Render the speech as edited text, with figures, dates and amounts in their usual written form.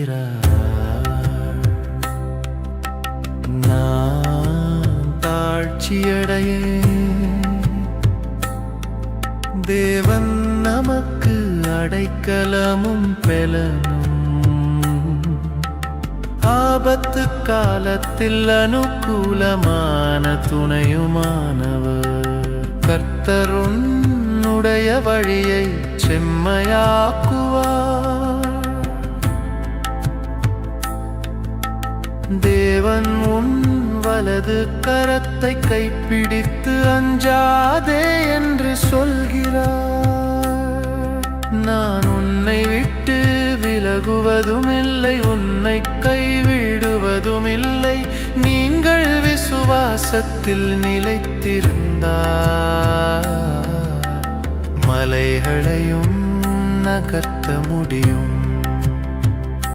சொல்கிறார். நான் தாழ்ச்சியடையேன், தேவன் நமக்கு அடைக்கலமும் பெலனும், ஆபத்து காலத்தில் அனுகூலமான துணையுமானவர். கர்த்தர் உன்னுடைய வழியை செம்மையாக்குவார், தேவன் உன் வலது கரத்தை கைப்பிடித்து அஞ்சாதே என்று சொல்கிறார். நான் உன்னை விட்டு விலகுவதுமில்லை, உன்னை கைவிடுவதுமில்லை. நீங்கள் விசுவாசத்தில் நிலைத்திருந்தால் மலைகளையும் நகர்த்த முடியும்.